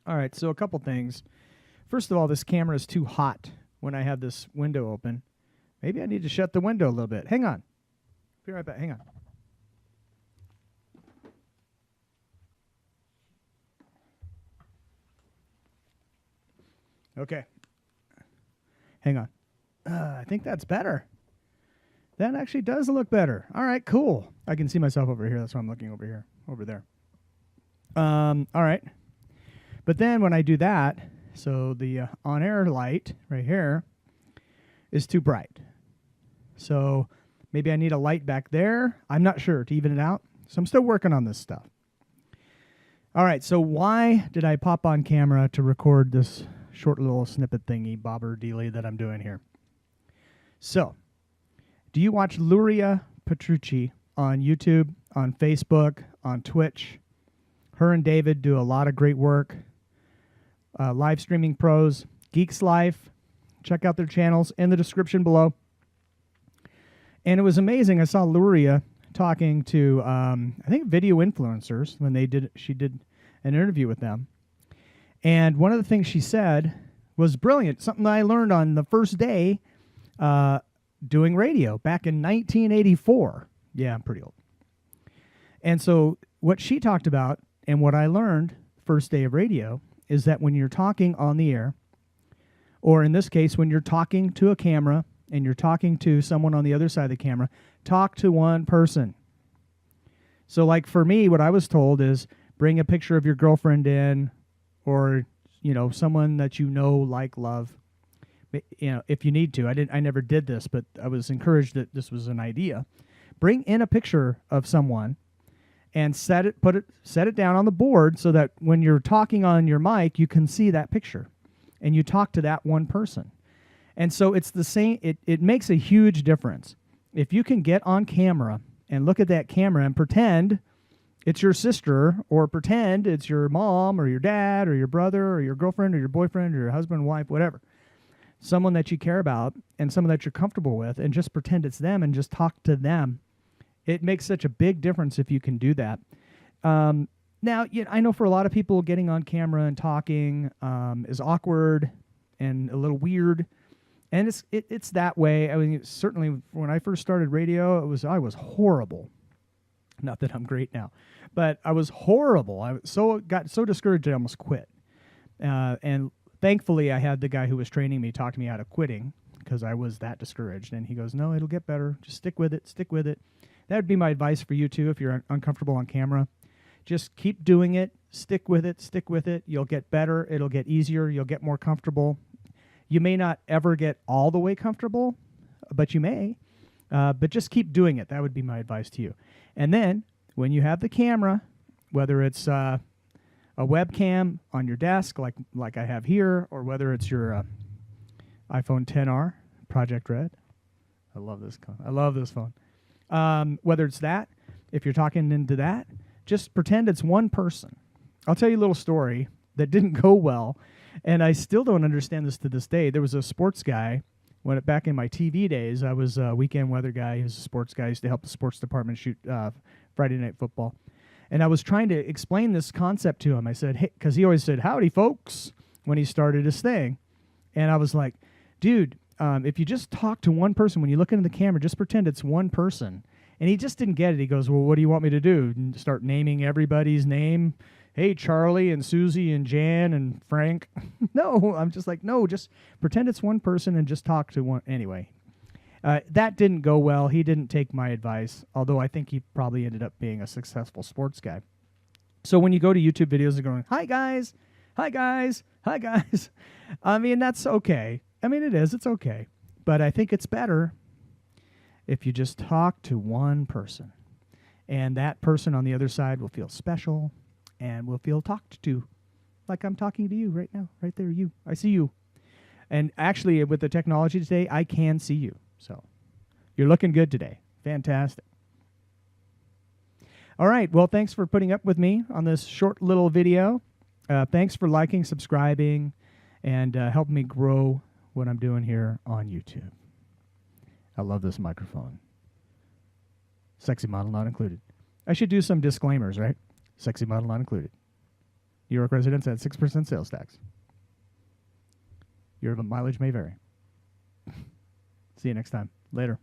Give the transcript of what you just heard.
All right, so a couple things. First of all, this camera is too hot when I have this window open. Maybe I need to shut the window a little bit. Hang on. Be right back. Hang on. Okay. Hang on. I think that's better. That actually does look better. All right, cool. I can see myself over here. That's why I'm looking over here, over there. All right. But then when I do that, so the on-air light right here is too bright. So maybe I need a light back there. I'm not sure to even it out. So I'm still working on this stuff. All right, so why did I pop on camera to record this short little snippet thingy, bobber dealy that I'm doing here? So, do you watch Luria Petrucci on YouTube, on Facebook, on Twitch? Her and David do a lot of great work. Live streaming pros, Geeks Life. Check out their channels in the description below. And it was amazing. I saw Luria talking to, I think, video influencers when she did an interview with them. And one of the things she said was brilliant. Something that I learned on the first day doing radio back in 1984. Yeah, I'm pretty old. And so what she talked about and what I learned first day of radio is that when you're talking on the air, or in this case, when you're talking to a camera and you're talking to someone on the other side of the camera, talk to one person. So like for me, what I was told is bring a picture of your girlfriend in, or, you know, someone that you know, like, love, you know, if you need to. I never did this, but I was encouraged that this was an idea. Bring in a picture of someone and set it down on the board so that when you're talking on your mic, you can see that picture and you talk to that one person. And so it's the same. It makes a huge difference. If you can get on camera and look at that camera and pretend it's your sister, or pretend it's your mom or your dad or your brother or your girlfriend or your boyfriend or your husband, wife, whatever, someone that you care about and someone that you're comfortable with, and just pretend it's them and just talk to them. It makes such a big difference if you can do that. Now, I know for a lot of people, getting on camera and talking is awkward and a little weird, and it's that way. I mean, certainly when I first started radio, I was horrible. Not that I'm great now, but I was horrible. I got so discouraged I almost quit. And thankfully, I had the guy who was training me talk to me out of quitting because I was that discouraged. And he goes, "No, it'll get better. Just stick with it. Stick with it." That would be my advice for you too if you're uncomfortable on camera. Just keep doing it. Stick with it. Stick with it. You'll get better. It'll get easier. You'll get more comfortable. You may not ever get all the way comfortable, but you may. But just keep doing it. That would be my advice to you. And then when you have the camera, whether it's a webcam on your desk like I have here, or whether it's your iPhone XR Project Red. I love this phone. Whether it's that, if you're talking into that, just pretend it's one person. I'll tell you a little story that didn't go well, and I still don't understand this to this day. There was a sports guy. Back in my TV days, I was a weekend weather guy. He was a sports guy. I used to help the sports department shoot Friday Night Football. And I was trying to explain this concept to him. I said, hey, because he always said, "Howdy, folks," when he started his thing. And I was like, dude, if you just talk to one person, when you look into the camera, just pretend it's one person. And he just didn't get it. He goes, "Well, what do you want me to do? And start naming everybody's name? Hey, Charlie and Susie and Jan and Frank." No, I'm just like, no, just pretend it's one person and just talk to one. Anyway, that didn't go well. He didn't take my advice, although I think he probably ended up being a successful sports guy. So when you go to YouTube videos, they're going, "Hi, guys. Hi, guys. Hi, guys." I mean, that's okay. I mean, it is. It's okay. But I think it's better if you just talk to one person. And that person on the other side will feel special and will feel talked to, like I'm talking to you right now, right there, you. I see you. And actually, with the technology today, I can see you. So you're looking good today. Fantastic. All right. Well, thanks for putting up with me on this short little video. Thanks for liking, subscribing, and helping me grow what I'm doing here on YouTube. I love this microphone. Sexy model not included. I should do some disclaimers, right? Sexy model not included. New York residents at 6% sales tax. Your mileage may vary. See you next time. Later.